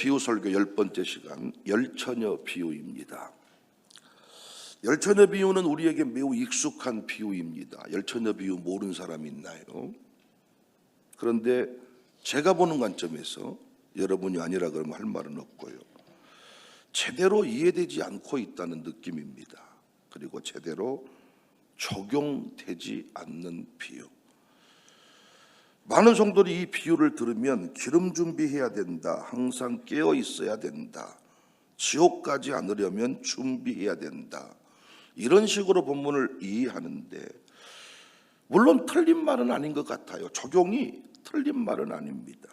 비유설교 10번째 시간, 열처녀 비유입니다. 열처녀 비유는 우리에게 매우 익숙한 비유입니다. 열처녀 비유 모르는 사람이 있나요? 그런데 제가 보는 관점에서 여러분이 아니라 그러면 할 말은 없고요, 제대로 이해되지 않고 있다는 느낌입니다. 그리고 제대로 적용되지 않는 비유. 많은 성도들이 이 비유를 들으면 기름 준비해야 된다, 항상 깨어 있어야 된다, 지옥 가지 않으려면 준비해야 된다, 이런 식으로 본문을 이해하는데, 물론 틀린 말은 아닌 것 같아요. 적용이 틀린 말은 아닙니다.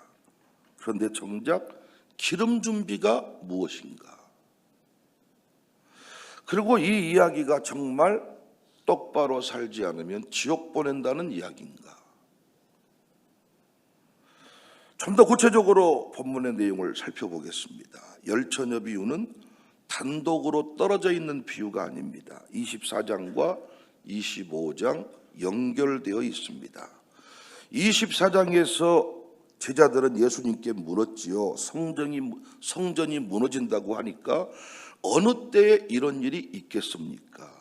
그런데 정작 기름 준비가 무엇인가, 그리고 이 이야기가 정말 똑바로 살지 않으면 지옥 보낸다는 이야기인가, 좀 더 구체적으로 본문의 내용을 살펴보겠습니다. 열처녀 비유는 단독으로 떨어져 있는 비유가 아닙니다. 24장과 25장 연결되어 있습니다. 24장에서 제자들은 예수님께 물었지요. 성전이 무너진다고 하니까 어느 때에 이런 일이 있겠습니까?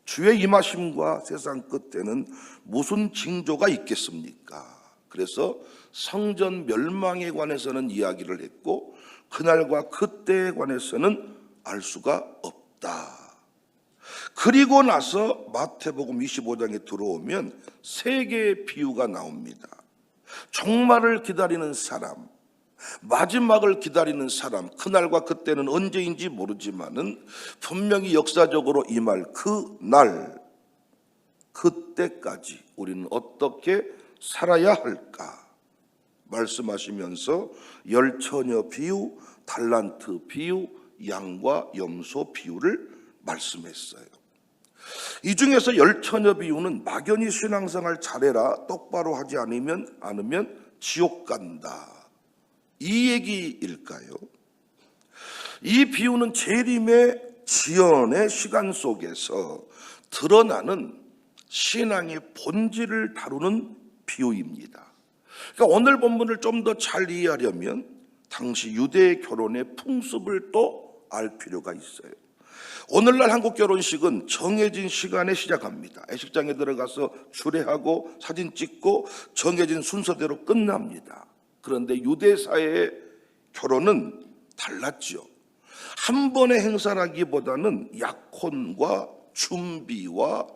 주의 임하심과 세상 끝에는 무슨 징조가 있겠습니까? 그래서 성전 멸망에 관해서는 이야기를 했고, 그날과 그때에 관해서는 알 수가 없다. 그리고 나서 마태복음 25장에 들어오면 세 개의 비유가 나옵니다. 종말을 기다리는 사람, 마지막을 기다리는 사람, 그날과 그때는 언제인지 모르지만은 분명히 역사적으로 임할 그날, 그때까지 우리는 어떻게 살아야 할까 말씀하시면서 열처녀 비유, 달란트 비유, 양과 염소 비유를 말씀했어요. 이 중에서 열처녀 비유는 막연히 신앙생활 잘해라, 똑바로 하지 않으면 지옥 간다, 이 얘기일까요? 이 비유는 재림의 지연의 시간 속에서 드러나는 신앙의 본질을 다루는 비유입니다. 그러니까 오늘 본문을 좀 더 잘 이해하려면 당시 유대의 결혼의 풍습을 또 알 필요가 있어요. 오늘날 한국 결혼식은 정해진 시간에 시작합니다. 예식장에 들어가서 주례하고 사진 찍고 정해진 순서대로 끝납니다. 그런데 유대 사회의 결혼은 달랐죠. 한 번의 행사라기보다는 약혼과 준비와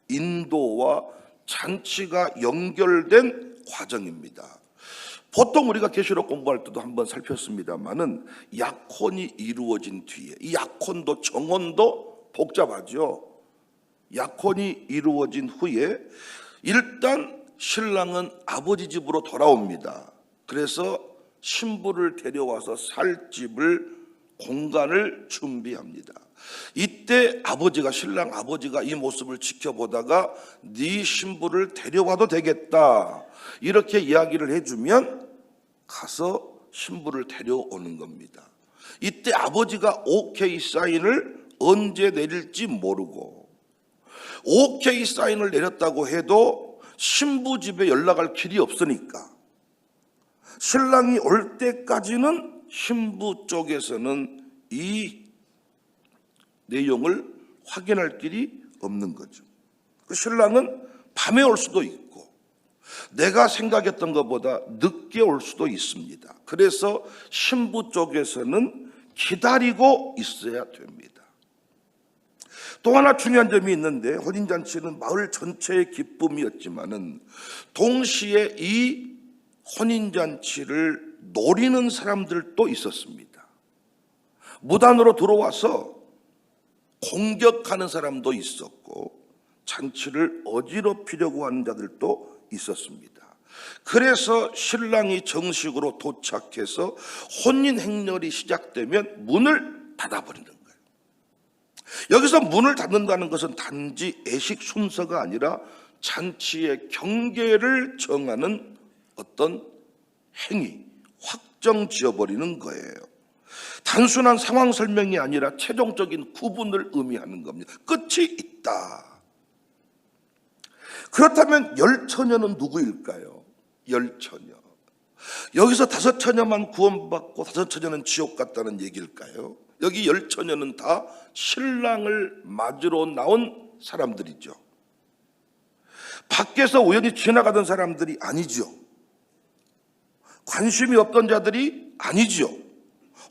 인도와 잔치가 연결된 과정입니다. 보통 우리가 계시록 공부할 때도 한번 살폈습니다마는 약혼이 이루어진 뒤에, 이 약혼도 정혼도 복잡하죠. 약혼이 이루어진 후에 일단 신랑은 아버지 집으로 돌아옵니다. 그래서 신부를 데려와서 살 집을, 공간을 준비합니다. 이때 신랑 아버지가 이 모습을 지켜보다가 네 신부를 데려와도 되겠다, 이렇게 이야기를 해주면 가서 신부를 데려오는 겁니다. 이때 아버지가 오케이 사인을 언제 내릴지 모르고, 오케이 사인을 내렸다고 해도 신부 집에 연락할 길이 없으니까 신랑이 올 때까지는 신부 쪽에서는 이 내용을 확인할 길이 없는 거죠. 그 신랑은 밤에 올 수도 있고 내가 생각했던 것보다 늦게 올 수도 있습니다. 그래서 신부 쪽에서는 기다리고 있어야 됩니다. 또 하나 중요한 점이 있는데, 혼인잔치는 마을 전체의 기쁨이었지만은 동시에 이 혼인잔치를 노리는 사람들도 있었습니다. 무단으로 들어와서 공격하는 사람도 있었고 잔치를 어지럽히려고 하는 자들도 있었습니다. 그래서 신랑이 정식으로 도착해서 혼인 행렬이 시작되면 문을 닫아버리는 거예요. 여기서 문을 닫는다는 것은 단지 애식 순서가 아니라 잔치의 경계를 정하는 어떤 행위, 확정 지어버리는 거예요. 단순한 상황 설명이 아니라 최종적인 구분을 의미하는 겁니다. 끝이 있다. 그렇다면 열처녀는 누구일까요? 열처녀. 여기서 5 처녀만 구원받고 5 처녀는 지옥 갔다는 얘기일까요? 여기 10 처녀는 다 신랑을 맞으러 나온 사람들이죠. 밖에서 우연히 지나가던 사람들이 아니죠. 관심이 없던 자들이 아니죠.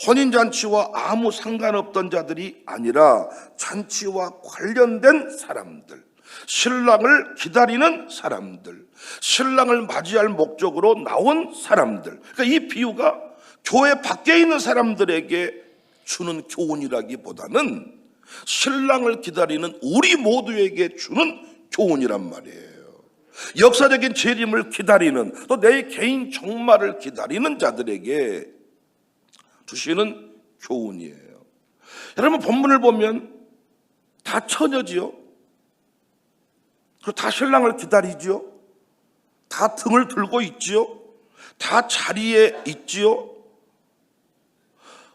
혼인잔치와 아무 상관없던 자들이 아니라 잔치와 관련된 사람들, 신랑을 기다리는 사람들, 신랑을 맞이할 목적으로 나온 사람들. 그러니까 이 비유가 교회 밖에 있는 사람들에게 주는 교훈이라기보다는 신랑을 기다리는 우리 모두에게 주는 교훈이란 말이에요. 역사적인 재림을 기다리는, 또 내 개인 종말을 기다리는 자들에게 주시는 교훈이에요. 여러분, 본문을 보면 다 처녀지요. 그리고 다 신랑을 기다리지요. 다 등을 들고 있지요. 다 자리에 있지요.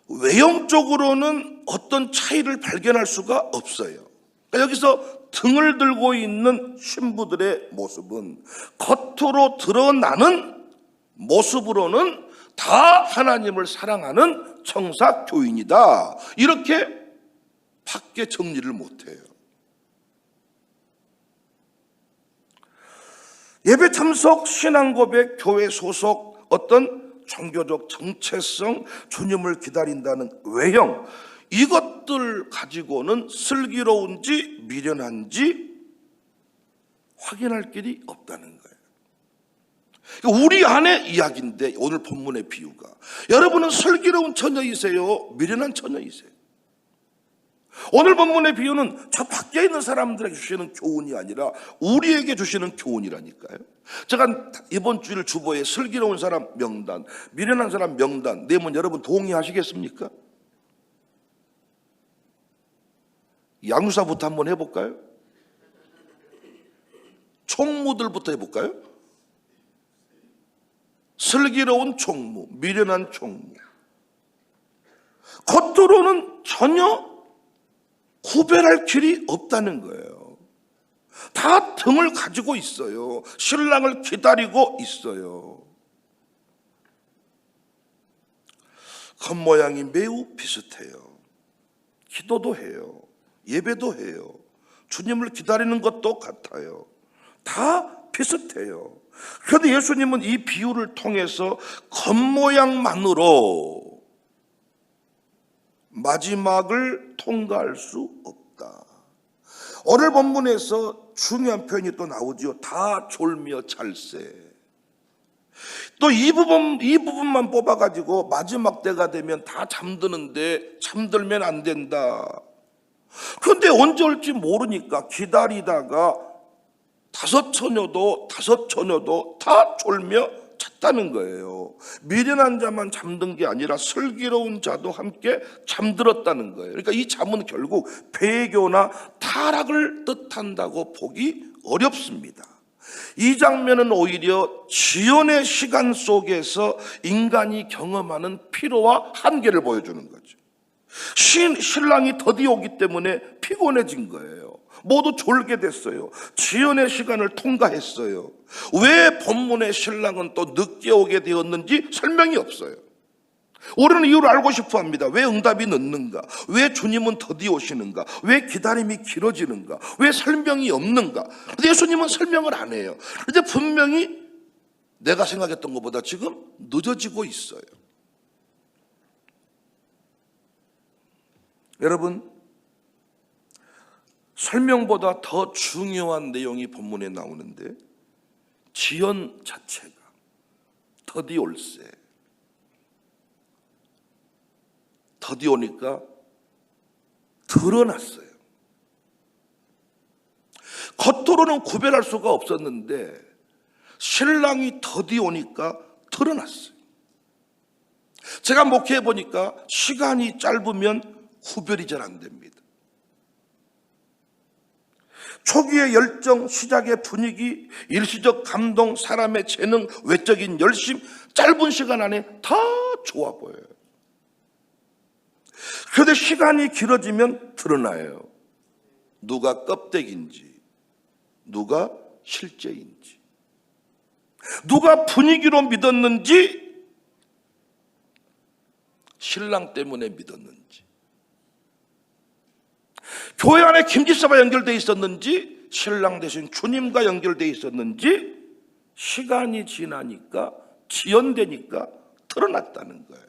외형적으로는 어떤 차이를 발견할 수가 없어요. 그러니까 여기서 등을 들고 있는 신부들의 모습은 겉으로 드러나는 모습으로는 다 하나님을 사랑하는 청사 교인이다, 이렇게 밖에 정리를 못해요. 예배 참석, 신앙 고백, 교회 소속, 어떤 종교적 정체성, 주님을 기다린다는 외형, 이것들 가지고는 슬기로운지 미련한지 확인할 길이 없다는 거예요. 우리 안의 이야기인데 오늘 본문의 비유가, 여러분은 슬기로운 처녀이세요? 미련한 처녀이세요? 오늘 본문의 비유는 저 밖에 있는 사람들에게 주시는 교훈이 아니라 우리에게 주시는 교훈이라니까요. 제가 이번 주일 주보에 슬기로운 사람 명단, 미련한 사람 명단 내면 여러분 동의하시겠습니까? 양수사부터 한번 해볼까요? 총무들부터 해볼까요? 슬기로운 총무, 미련한 총무. 겉으로는 전혀 구별할 길이 없다는 거예요. 다 등을 가지고 있어요. 신랑을 기다리고 있어요. 겉모양이 매우 비슷해요. 기도도 해요. 예배도 해요. 주님을 기다리는 것도 같아요. 다 비슷해요. 그런데 예수님은 이 비유를 통해서 겉모양만으로 마지막을 통과할 수 없다. 오늘 본문에서 중요한 표현이 또 나오죠. 다 졸며 찰세. 또 이 부분만 뽑아가지고 마지막 때가 되면 다 잠드는데 잠들면 안 된다. 그런데 언제 올지 모르니까 기다리다가 5 처녀도 다 졸며 잤다는 거예요. 미련한 자만 잠든 게 아니라 슬기로운 자도 함께 잠들었다는 거예요. 그러니까 이 잠은 결국 배교나 타락을 뜻한다고 보기 어렵습니다. 이 장면은 오히려 지연의 시간 속에서 인간이 경험하는 피로와 한계를 보여주는 거죠. 신랑이 더디 오기 때문에 피곤해진 거예요. 모두 졸게 됐어요. 지연의 시간을 통과했어요. 왜 본문의 신랑은 또 늦게 오게 되었는지 설명이 없어요. 우리는 이유를 알고 싶어 합니다. 왜 응답이 늦는가? 왜 주님은 더디 오시는가? 왜 기다림이 길어지는가? 왜 설명이 없는가? 근데 예수님은 설명을 안 해요. 그런데 분명히 내가 생각했던 것보다 지금 늦어지고 있어요. 여러분, 설명보다 더 중요한 내용이 본문에 나오는데, 지연 자체가 더디 올세, 더디 오니까 드러났어요. 겉으로는 구별할 수가 없었는데 신랑이 더디 오니까 드러났어요. 제가 목회해 보니까 시간이 짧으면 구별이 잘 안 됩니다. 초기의 열정, 시작의 분위기, 일시적 감동, 사람의 재능, 외적인 열심, 짧은 시간 안에 다 좋아 보여요. 그런데 시간이 길어지면 드러나요. 누가 껍데기인지, 누가 실제인지, 누가 분위기로 믿었는지, 신랑 때문에 믿었는지, 교회 안에 김집사와 연결되어 있었는지, 신랑 대신 주님과 연결되어 있었는지, 시간이 지나니까, 지연되니까 드러났다는 거예요.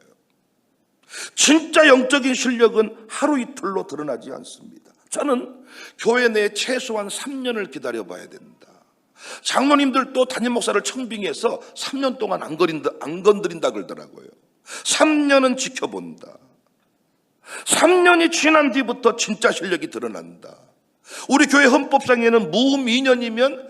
진짜 영적인 실력은 하루 이틀로 드러나지 않습니다. 저는 교회 내에 최소한 3년을 기다려봐야 된다. 장로님들도 담임 목사를 청빙해서 3년 동안 안 건드린다 그러더라고요. 3년은 지켜본다. 3년이 지난 뒤부터 진짜 실력이 드러난다. 우리 교회 헌법상에는 무음 2년이면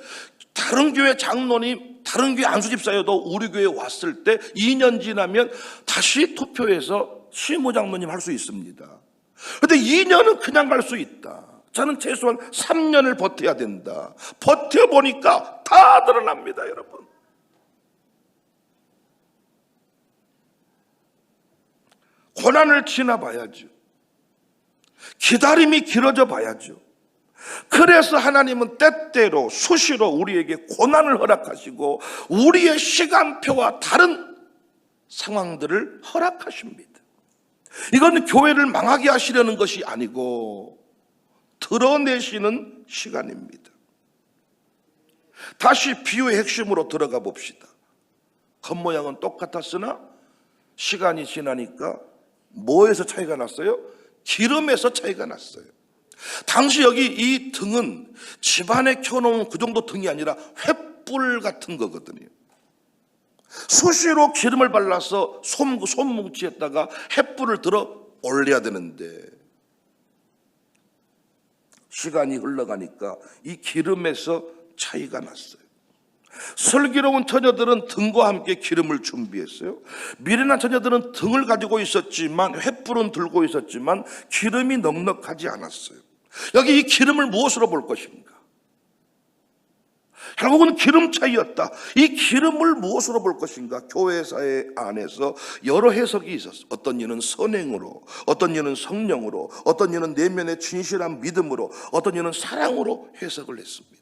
다른 교회 장로님, 다른 교회 안수집사여도 우리 교회에 왔을 때 2년 지나면 다시 투표해서 시무 장로님 할 수 있습니다. 그런데 2년은 그냥 갈 수 있다. 저는 최소한 3년을 버텨야 된다. 버텨보니까 다 드러납니다, 여러분. 고난을 지나봐야죠. 기다림이 길어져 봐야죠. 그래서 하나님은 때때로 수시로 우리에게 고난을 허락하시고 우리의 시간표와 다른 상황들을 허락하십니다. 이건 교회를 망하게 하시려는 것이 아니고 드러내시는 시간입니다. 다시 비유의 핵심으로 들어가 봅시다. 겉모양은 똑같았으나 시간이 지나니까 뭐에서 차이가 났어요? 기름에서 차이가 났어요. 당시 여기 이 등은 집안에 켜놓은 그 정도 등이 아니라 횃불 같은 거거든요. 수시로 기름을 발라서 솜뭉치에다가 횃불을 들어 올려야 되는데 시간이 흘러가니까 이 기름에서 차이가 났어요. 슬기로운 처녀들은 등과 함께 기름을 준비했어요. 미련한 처녀들은 등을 가지고 있었지만 횃불은 들고 있었지만 기름이 넉넉하지 않았어요. 여기 이 기름을 무엇으로 볼 것인가? 결국은 기름 차이였다. 이 기름을 무엇으로 볼 것인가? 교회사회 안에서 여러 해석이 있었어요. 어떤 이는 선행으로, 어떤 이는 성령으로, 어떤 이는 내면의 진실한 믿음으로, 어떤 이는 사랑으로 해석을 했습니다.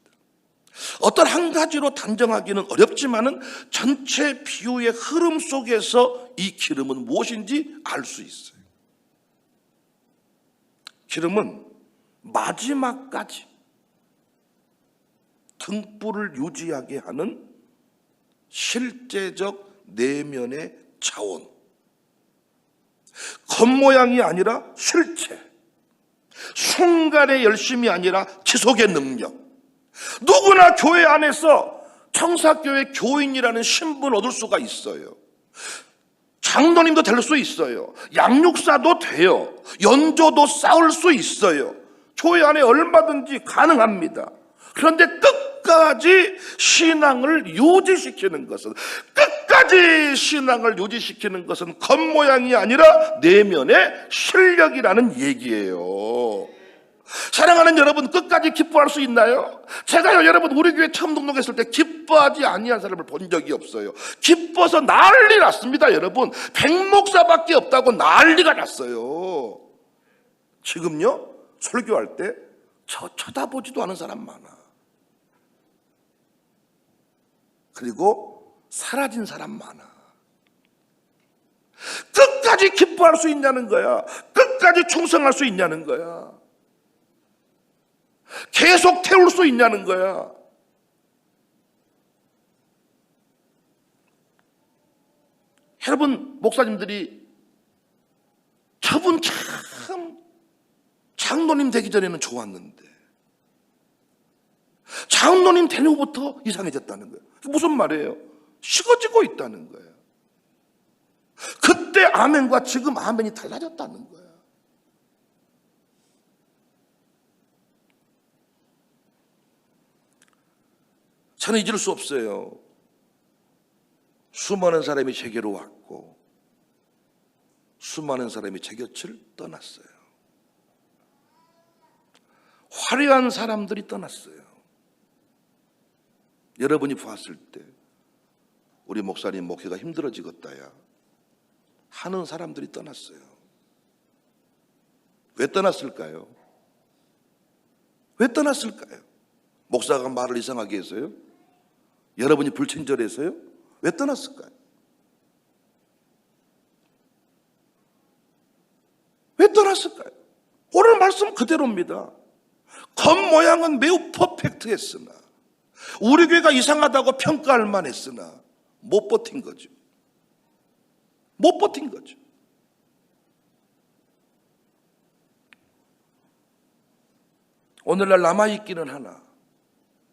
어떤 한 가지로 단정하기는 어렵지만은 전체 비유의 흐름 속에서 이 기름은 무엇인지 알 수 있어요. 기름은 마지막까지 등불을 유지하게 하는 실제적 내면의 자원, 겉모양이 아니라 실체, 순간의 열심이 아니라 지속의 능력. 누구나 교회 안에서 청사교회 교인이라는 신분 얻을 수가 있어요. 장로님도 될 수 있어요. 양육사도 돼요. 연조도 쌓을 수 있어요. 교회 안에 얼마든지 가능합니다. 그런데 끝까지 신앙을 유지시키는 것은 겉모양이 아니라 내면의 실력이라는 얘기예요. 사랑하는 여러분, 끝까지 기뻐할 수 있나요? 제가요, 여러분, 우리 교회 처음 등록했을 때 기뻐하지 아니한 사람을 본 적이 없어요. 기뻐서 난리 났습니다, 여러분. 100목사밖에 없다고 난리가 났어요. 지금요, 설교할 때 저 쳐다보지도 않은 사람 많아. 그리고 사라진 사람 많아. 끝까지 기뻐할 수 있냐는 거야. 끝까지 충성할 수 있냐는 거야. 계속 태울 수 있냐는 거야. 여러분, 목사님들이 저분 참 장로님 되기 전에는 좋았는데 장로님 된 후부터 이상해졌다는 거예요. 무슨 말이에요? 식어지고 있다는 거예요. 그때 아멘과 지금 아멘이 달라졌다는 거예요. 저는 잊을 수 없어요. 수많은 사람이 제게로 왔고 수많은 사람이 제 곁을 떠났어요. 화려한 사람들이 떠났어요. 여러분이 보았을 때 우리 목사님 목회가 힘들어지겠다야 하는 사람들이 떠났어요. 왜 떠났을까요? 왜 떠났을까요? 목사가 말을 이상하게 해서요? 여러분이 불친절해서요? 왜 떠났을까요? 오늘 말씀 그대로입니다. 겉모양은 매우 퍼펙트했으나, 우리 교회가 이상하다고 평가할 만했으나 못 버틴 거죠. 못 버틴 거죠. 오늘날 남아있기는 하나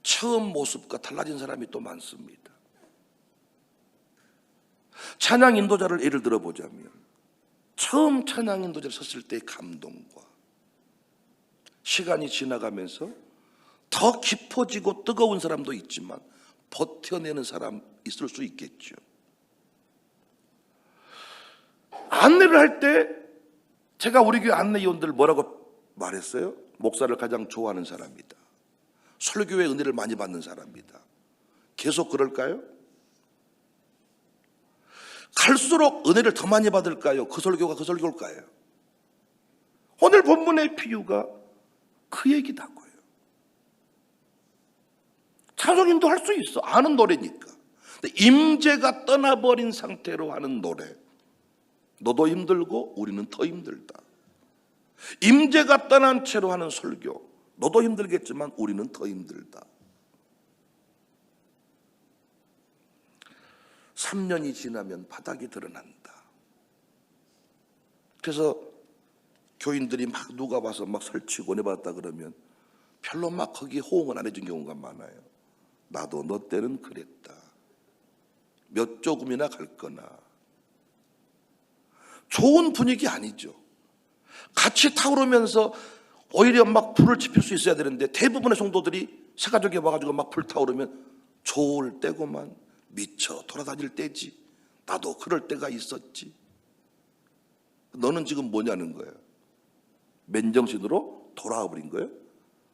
처음 모습과 달라진 사람이 또 많습니다. 찬양 인도자를 예를 들어보자면, 처음 찬양 인도자를 섰을 때의 감동과 시간이 지나가면서 더 깊어지고 뜨거운 사람도 있지만 버텨내는 사람 있을 수 있겠죠. 안내를 할 때 제가 우리 교회 안내위원들 뭐라고 말했어요? 목사를 가장 좋아하는 사람이다. 설교의 은혜를 많이 받는 사람이다. 계속 그럴까요? 갈수록 은혜를 더 많이 받을까요? 그 설교가 그 설교일까요? 오늘 본문의 비유가 그 얘기다고요. 찬송인도 할 수 있어. 아는 노래니까. 근데 임재가 떠나버린 상태로 하는 노래, 너도 힘들고 우리는 더 힘들다. 임재가 떠난 채로 하는 설교, 너도 힘들겠지만 우리는 더 힘들다. 3년이 지나면 바닥이 드러난다. 그래서 교인들이 막 누가 와서 막 설치고 은혜 받았다 그러면 별로 막 거기에 호응을 안 해준 경우가 많아요. 나도 너 때는 그랬다. 몇 조금이나 갈 거나. 좋은 분위기 아니죠. 같이 타오르면서 오히려 막 불을 지필 수 있어야 되는데, 대부분의 성도들이 새가족에 와가지고 막 불타오르면 좋을 때고만, 미쳐 돌아다닐 때지. 나도 그럴 때가 있었지. 너는 지금 뭐냐는 거예요. 맨정신으로 돌아와 버린 거예요.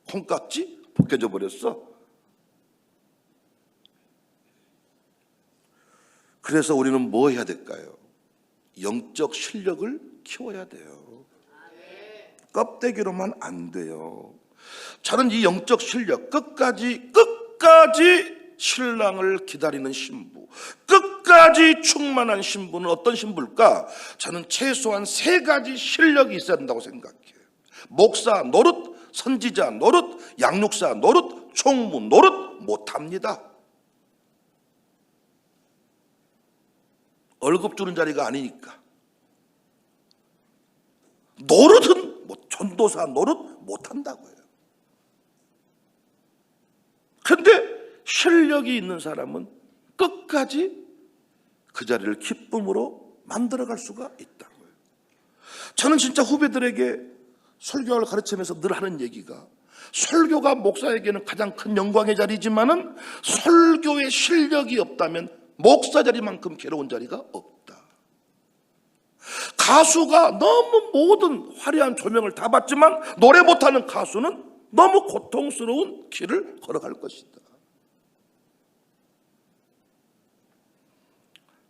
콩깍지 벗겨져 버렸어. 그래서 우리는 뭐 해야 될까요? 영적 실력을 키워야 돼요. 껍데기로만 안 돼요. 저는 이 영적 실력, 끝까지 신랑을 기다리는 신부, 끝까지 충만한 신부는 어떤 신부일까? 저는 최소한 3가지 실력이 있어야 된다고 생각해요. 목사 노릇, 선지자 노릇, 양육사 노릇, 총무 노릇 못합니다. 월급 주는 자리가 아니니까. 노릇은 전도사 노릇 못한다고요. 그런데 실력이 있는 사람은 끝까지 그 자리를 기쁨으로 만들어갈 수가 있다고요. 저는 진짜 후배들에게 설교를 가르치면서 늘 하는 얘기가, 설교가 목사에게는 가장 큰 영광의 자리지만은 설교의 실력이 없다면 목사 자리만큼 괴로운 자리가 없다. 가수가 너무 모든 화려한 조명을 다 받지만 노래 못하는 가수는 너무 고통스러운 길을 걸어갈 것이다.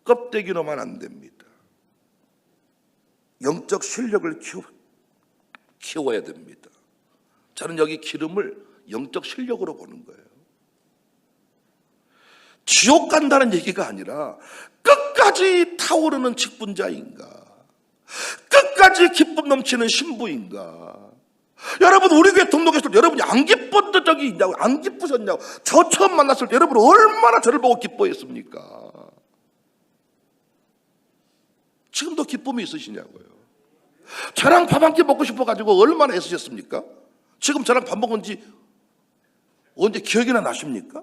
껍데기로만 안 됩니다. 영적 실력을 키워야 됩니다. 저는 여기 기름을 영적 실력으로 보는 거예요. 지옥 간다는 얘기가 아니라 끝까지 타오르는 직분자인가, 끝까지 기쁨 넘치는 신부인가. 여러분, 우리 교회 등록했을 때 여러분이 안 기뻤던 적이 있냐고, 안 기쁘셨냐고. 저 처음 만났을 때 여러분 얼마나 저를 보고 기뻐했습니까? 지금도 기쁨이 있으시냐고요. 저랑 밥 한 끼 먹고 싶어가지고 얼마나 애쓰셨습니까? 지금 저랑 밥 먹은 지 언제 기억이나 나십니까?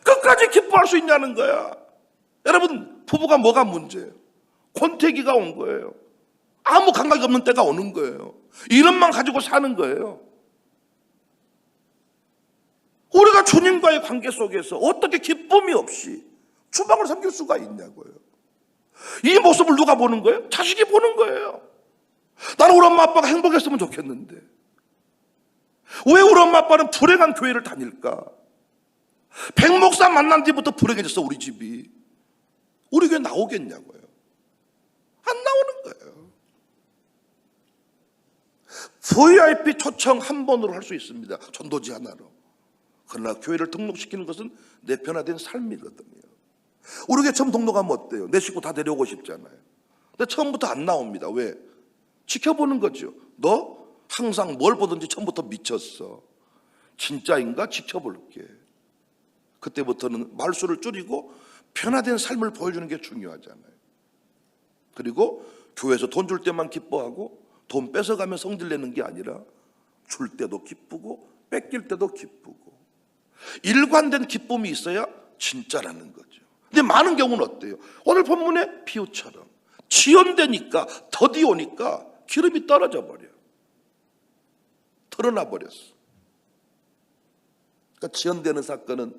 끝까지 기뻐할 수 있냐는 거야. 여러분, 부부가 뭐가 문제예요? 권태기가 온 거예요. 아무 감각이 없는 때가 오는 거예요. 이름만 가지고 사는 거예요. 우리가 주님과의 관계 속에서 어떻게 기쁨이 없이 주방을 섬길 수가 있냐고요. 이 모습을 누가 보는 거예요? 자식이 보는 거예요. 나는 우리 엄마 아빠가 행복했으면 좋겠는데 왜 우리 엄마 아빠는 불행한 교회를 다닐까? 백목사 만난 뒤부터 불행해졌어. 우리 집이. 우리 교회 나오겠냐고요. 안 나오는 거예요. VIP 초청 한 번으로 할 수 있습니다. 전도지 하나로. 그러나 교회를 등록시키는 것은 내 변화된 삶이거든요. 우리 교회 처음 등록하면 어때요? 내 식구 다 데려오고 싶잖아요. 근데 처음부터 안 나옵니다. 왜? 지켜보는 거죠. 너 항상 뭘 보든지 처음부터 미쳤어. 진짜인가? 지켜볼게. 그때부터는 말수를 줄이고 변화된 삶을 보여주는 게 중요하잖아요. 그리고 교회에서 돈 줄 때만 기뻐하고 돈 뺏어가면 성질내는 게 아니라 줄 때도 기쁘고 뺏길 때도 기쁘고 일관된 기쁨이 있어야 진짜라는 거죠. 근데 많은 경우는 어때요? 오늘 본문의 비유처럼 지연되니까 더디 오니까 기름이 떨어져 버려. 드러나 버렸어. 그러니까 지연되는 사건은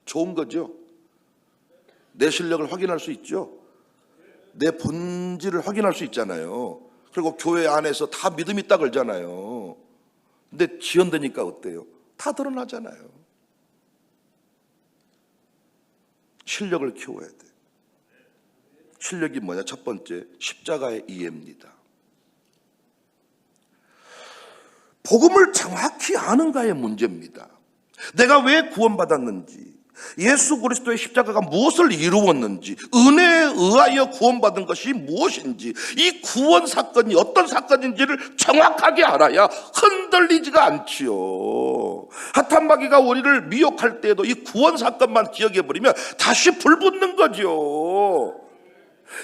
좋은 거죠. 내 실력을 확인할 수 있죠. 내 본질을 확인할 수 있잖아요. 그리고 교회 안에서 다 믿음이 딱 걸잖아요. 근데 지연되니까 어때요? 다 드러나잖아요. 실력을 키워야 돼. 실력이 뭐냐? 첫 번째, 십자가의 이해입니다. 복음을 정확히 아는가의 문제입니다. 내가 왜 구원받았는지, 예수 그리스도의 십자가가 무엇을 이루었는지, 은혜에 의하여 구원받은 것이 무엇인지, 이 구원 사건이 어떤 사건인지를 정확하게 알아야 흔들리지가 않지요. 핫한마귀가 우리를 미혹할 때에도 이 구원 사건만 기억해버리면 다시 불붙는 거죠.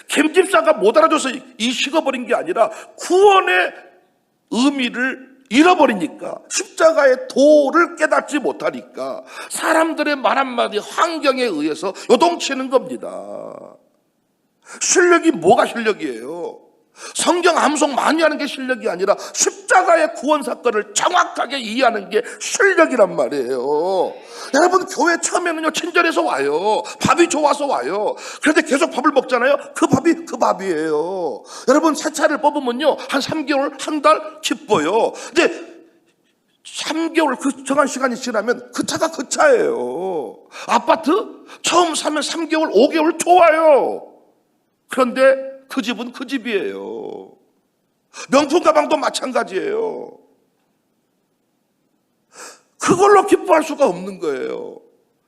김집사가 못 알아줘서 이 식어버린 게 아니라 구원의 의미를 잃어버리니까, 십자가의 도를 깨닫지 못하니까 사람들의 말 한마디, 환경에 의해서 요동치는 겁니다. 실력이 뭐가 실력이에요? 성경 암송 많이 하는 게 실력이 아니라 십자가의 구원 사건을 정확하게 이해하는 게 실력이란 말이에요. 여러분, 교회 처음에는요 친절해서 와요. 밥이 좋아서 와요. 그런데 계속 밥을 먹잖아요. 그 밥이 그 밥이에요. 여러분, 새 차를 뽑으면요 한 3개월, 한 달 기뻐요. 근데 3개월 그 정한 시간이 지나면 그 차가 그 차예요. 아파트 처음 사면 3개월, 5개월 좋아요. 그런데 그 집은 그 집이에요. 명품 가방도 마찬가지예요. 그걸로 기뻐할 수가 없는 거예요.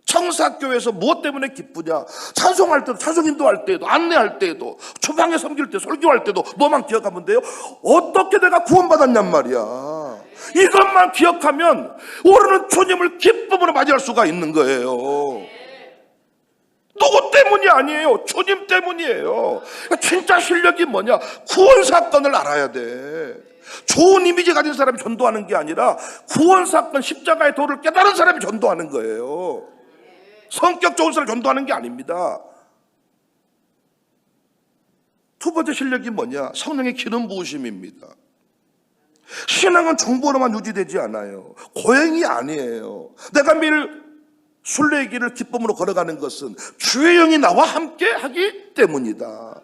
청사교회에서 무엇 때문에 기쁘냐? 찬송할 때도, 찬송인도할 때도, 안내할 때도, 초방에 섬길 때, 설교할 때도 뭐만 기억하면 돼요? 어떻게 내가 구원받았냔 말이야. 이것만 기억하면 오르는 주님을 기쁨으로 맞이할 수가 있는 거예요. 누구 때문이 아니에요. 주님 때문이에요. 진짜 실력이 뭐냐? 구원 사건을 알아야 돼. 좋은 이미지 가진 사람이 전도하는 게 아니라 구원 사건, 십자가의 도를 깨달은 사람이 전도하는 거예요. 성격 좋은 사람이 전도하는 게 아닙니다. 두 번째 실력이 뭐냐? 성령의 기름 부으심입니다. 신앙은 정보로만 유지되지 않아요. 고행이 아니에요. 내가 매일 순례의 길을 기쁨으로 걸어가는 것은 주의 영이 나와 함께 하기 때문이다.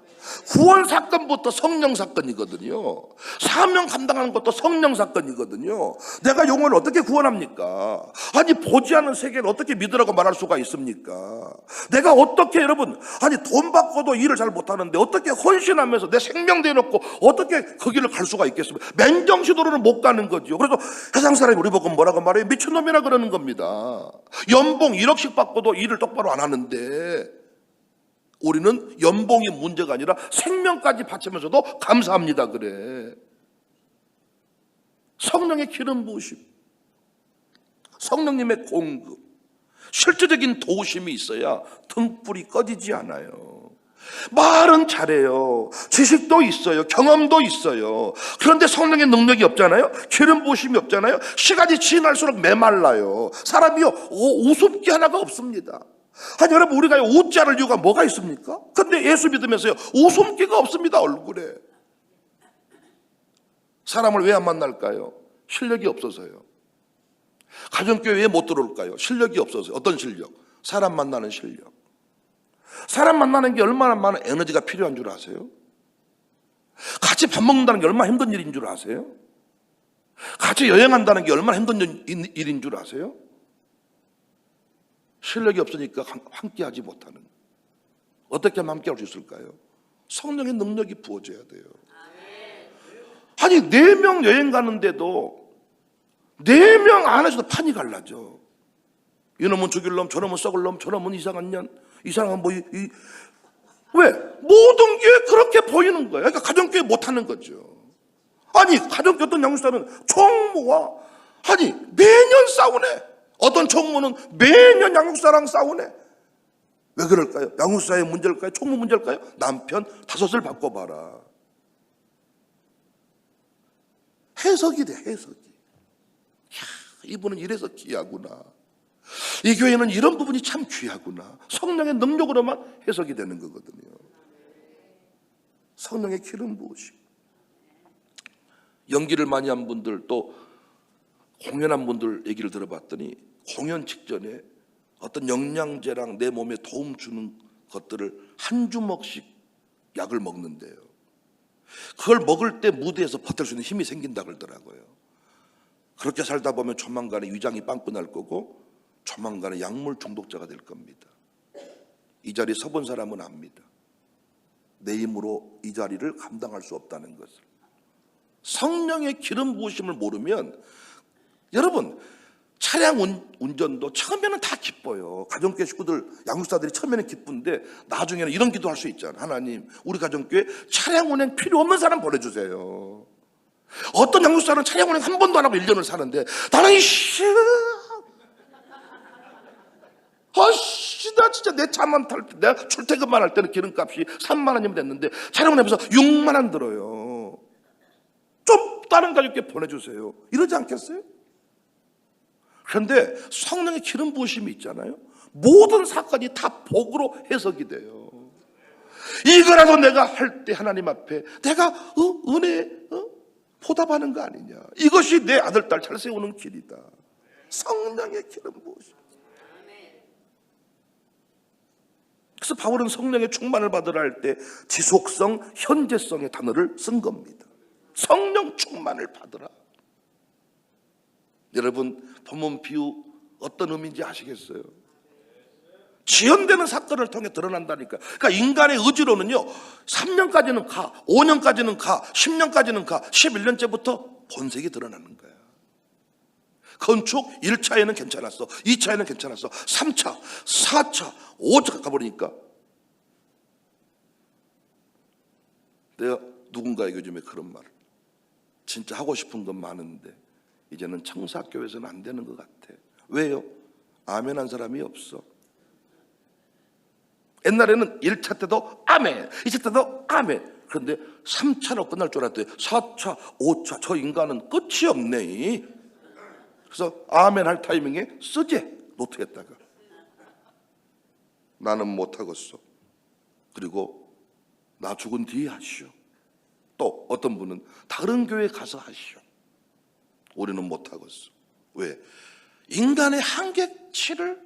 구원 사건부터 성령 사건이거든요. 사명 감당하는 것도 성령 사건이거든요. 내가 영혼을 어떻게 구원합니까? 아니, 보지 않는 세계를 어떻게 믿으라고 말할 수가 있습니까? 내가 어떻게, 여러분, 아니 돈 받고도 일을 잘 못하는데 어떻게 헌신하면서 내 생명 대놓고 어떻게 그 길을 갈 수가 있겠습니까? 맨정신으로는 못 가는 거죠. 그래서 세상 사람이 우리 보고 뭐라고 말해요? 미친놈이라 그러는 겁니다. 연봉 1억씩 받고도 일을 똑바로 안 하는데, 우리는 연봉이 문제가 아니라 생명까지 바치면서도 감사합니다 그래. 성령의 기름 부으심, 성령님의 공급, 실제적인 도우심이 있어야 등불이 꺼지지 않아요. 말은 잘해요. 지식도 있어요. 경험도 있어요. 그런데 성령의 능력이 없잖아요. 기름 부으심이 없잖아요. 시간이 지날수록 메말라요. 사람이요 우습게 하나가 없습니다. 아니, 여러분, 우리가 웃지 않을 이유가 뭐가 있습니까? 근데 예수 믿으면서요 웃음기가 없습니다. 얼굴에. 사람을 왜 안 만날까요? 실력이 없어서요. 가정교회 왜 못 들어올까요? 실력이 없어서요. 어떤 실력? 사람 만나는 실력. 사람 만나는 게 얼마나 많은 에너지가 필요한 줄 아세요? 같이 밥 먹는다는 게 얼마나 힘든 일인 줄 아세요? 같이 여행한다는 게 얼마나 힘든 일인 줄 아세요? 실력이 없으니까 함께하지 못하는. 어떻게 하면 함께할 수 있을까요? 성령의 능력이 부어져야 돼요. 아니, 4명 여행 가는데도 4명 안에서도 판이 갈라져. 이놈은 죽일 놈, 저놈은 썩을 놈, 저놈은 이상한 년, 이상한 뭐 왜? 모든 게 그렇게 보이는 거예요. 그러니까 가정교회 못하는 거죠. 아니 가정교회 어떤 양육사는 총무와 아니 매년 싸우네. 어떤 총무는 매년 양육사랑 싸우네. 왜 그럴까요? 양육사의 문제일까요? 총무 문제일까요? 남편 5을 바꿔봐라. 해석이 돼, 해석이. 이야, 이분은 이래서 귀하구나. 이 교회는 이런 부분이 참 귀하구나. 성령의 능력으로만 해석이 되는 거거든요. 성령의 기름 부으심. 연기를 많이 한 분들, 또 공연한 분들 얘기를 들어봤더니 공연 직전에 어떤 영양제랑 내 몸에 도움 주는 것들을 한 주먹씩 약을 먹는데요. 그걸 먹을 때 무대에서 버틸 수 있는 힘이 생긴다 그러더라고요. 그렇게 살다 보면 조만간에 위장이 빵꾸 날 거고 조만간에 약물 중독자가 될 겁니다. 이 자리에 서본 사람은 압니다. 내 힘으로 이 자리를 감당할 수 없다는 것을. 성령의 기름 부으심을 모르면 여러분 차량 운전도 처음에는 다 기뻐요. 가정교회 식구들, 양육사들이 처음에는 기쁜데 나중에는 이런 기도할 수 있잖아요. 하나님, 우리 가정교회 차량 운행 필요 없는 사람 보내주세요. 어떤 양육사는 차량 운행 한 번도 안 하고 1년을 사는데 나는 나 진짜 내 차만 탈 때, 내가 출퇴근만 할 때는 기름값이 3만 원이면 됐는데 차량 운행해서 6만 원 들어요. 좀 다른 가족께 보내주세요. 이러지 않겠어요? 그런데 성령의 기름 부으심이 있잖아요. 모든 사건이 다 복으로 해석이 돼요. 이거라도 내가 할 때 하나님 앞에 내가 은혜 보답하는 거 아니냐. 이것이 내 아들 딸 잘 세우는 길이다. 성령의 기름 부으심. 그래서 바울은 성령의 충만을 받으라 할 때 지속성, 현재성의 단어를 쓴 겁니다. 성령 충만을 받으라. 여러분 본문 비유 어떤 의미인지 아시겠어요? 지연되는 사건을 통해 드러난다니까. 그러니까 인간의 의지로는요 3년까지는 가, 5년까지는 가, 10년까지는 가, 11년째부터 본색이 드러나는 거야. 건축 1차에는 괜찮았어, 2차에는 괜찮았어, 3차, 4차, 5차 가버리니까 내가 누군가에게 요즘에 그런 말을, 진짜 하고 싶은 건 많은데 이제는 청사교회에서는 안 되는 것 같아. 왜요? 아멘 한 사람이 없어. 옛날에는 1차 때도 아멘, 2차 때도 아멘. 그런데 3차로 끝날 줄 알았더니 4차, 5차, 저 인간은 끝이 없네. 그래서 아멘 할 타이밍에 쓰재, 노트에다가. 나는 못하겠어. 그리고 나 죽은 뒤에 하시오. 또 어떤 분은 다른 교회 가서 하시오. 우리는 못하겠어. 왜? 인간의 한계치를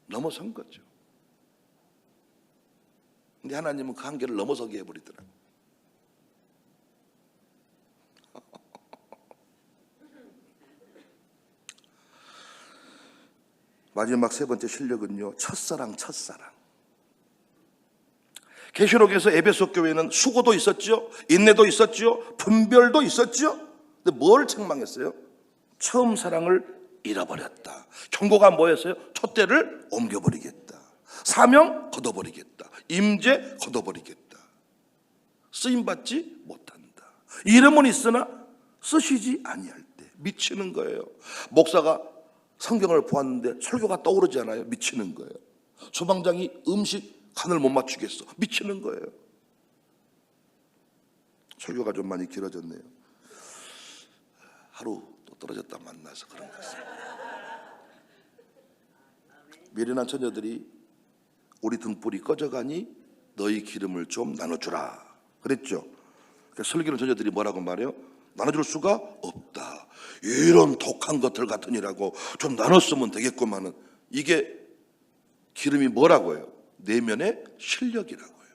넘어선 거죠. 근데 하나님은 그 한계를 넘어서게 해버리더라고요. 마지막 세 번째 실력은요, 첫사랑. 계시록에서 에베소 교회는 수고도 있었죠, 인내도 있었죠, 분별도 있었죠. 근데 뭘 책망했어요? 처음 사랑을 잃어버렸다. 경고가 뭐였어요? 촛대를 옮겨버리겠다. 사명 걷어버리겠다. 임재 걷어버리겠다. 쓰임받지 못한다. 이름은 있으나 쓰시지 아니할 때 미치는 거예요. 목사가 성경을 보았는데 설교가 떠오르지 않아요? 미치는 거예요. 소방장이 음식 간을 못 맞추겠어. 미치는 거예요. 설교가 좀 많이 길어졌네요. 하루 또 떨어졌다 만나서 그런 것 같습니다. 미련한 처녀들이 우리 등불이 꺼져가니 너희 기름을 좀 나눠주라 그랬죠. 그러니까 슬기로운 처녀들이 뭐라고 말해요? 나눠줄 수가 없다. 이런 독한 것들 같으니라고 좀 나눴으면 되겠구만은. 이게 기름이 뭐라고 해요? 내면의 실력이라고 해요.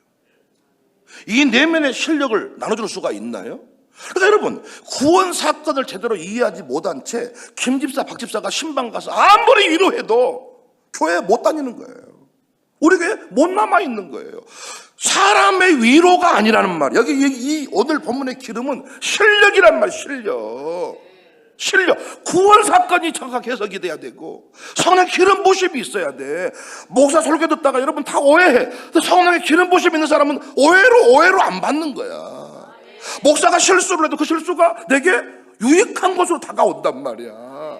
이 내면의 실력을 나눠줄 수가 있나요? 그러니까 여러분, 구원 사건을 제대로 이해하지 못한 채 김집사, 박집사가 신방 가서 아무리 위로해도 교회에 못 다니는 거예요. 우리 교회에 못 남아있는 거예요. 사람의 위로가 아니라는 말. 여기 이 오늘 본문의 기름은 실력이란 말. 실력. 구원 사건이 정확하게 해석이 돼야 되고 성령 기름 부심이 있어야 돼. 목사 설교 듣다가 여러분 다 오해해. 성령의 기름 부심 있는 사람은 오해로 안 받는 거야. 목사가 실수를 해도 그 실수가 내게 유익한 것으로 다가온단 말이야.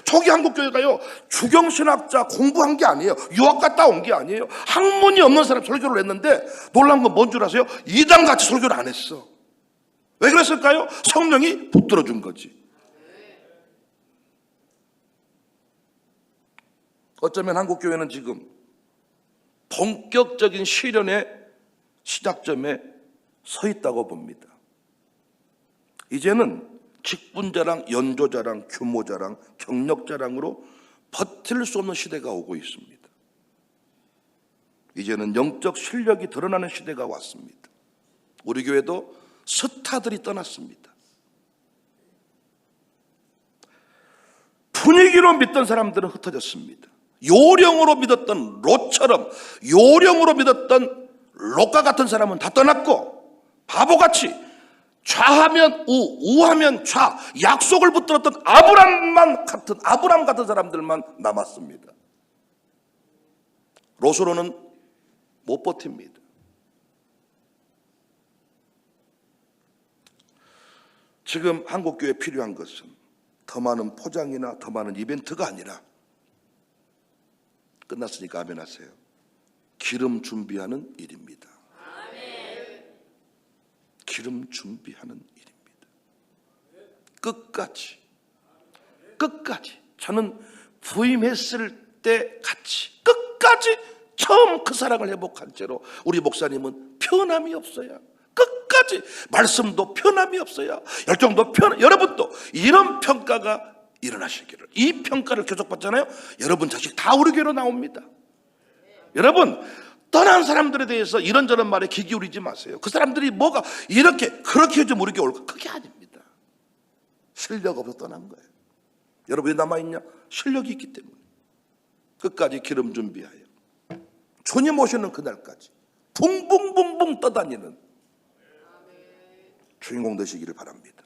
초기 한국교회가요, 주경신학자 공부한 게 아니에요. 유학 갔다 온 게 아니에요. 학문이 없는 사람 설교를 했는데 놀란 건 뭔 줄 아세요? 이단같이 설교를 안 했어. 왜 그랬을까요? 성령이 붙들어준 거지. 어쩌면 한국교회는 지금 본격적인 시련의 시작점에 서 있다고 봅니다. 이제는 직분자랑, 연조자랑, 규모자랑, 경력자랑으로 버틸 수 없는 시대가 오고 있습니다. 이제는 영적 실력이 드러나는 시대가 왔습니다. 우리 교회도 스타들이 떠났습니다. 분위기로 믿던 사람들은 흩어졌습니다. 요령으로 믿었던 롯처럼, 요령으로 믿었던 롯과 같은 사람은 다 떠났고, 바보같이 좌하면 우, 우하면 좌, 약속을 붙들었던 아브람 같은 사람들만 남았습니다. 롯으로는 못 버팁니다. 지금 한국교회에 필요한 것은 더 많은 포장이나 더 많은 이벤트가 아니라, 끝났으니까 아멘 하세요, 기름 준비하는 일입니다. 기름 준비하는 일입니다. 끝까지 저는 부임했을 때 같이 끝까지 처음 그 사랑을 회복한 채로 우리 목사님은 편함이 없어요. 끝까지 말씀도 편함이 없어요. 열정도 여러분도 이런 평가가 일어나시기를, 이 평가를 계속 받잖아요. 여러분 자식 다 우리 교회로 나옵니다. 여러분, 떠난 사람들에 대해서 이런저런 말에 귀 기울이지 마세요. 그 사람들이 뭐가 그렇게 해주면 우리 교회 올까? 그게 아닙니다. 실력 없어서 떠난 거예요. 여러분이 남아있냐? 실력이 있기 때문에. 끝까지 기름 준비하여 주님 오시는 그날까지 붕붕붕붕 떠다니는 주인공 되시기를 바랍니다.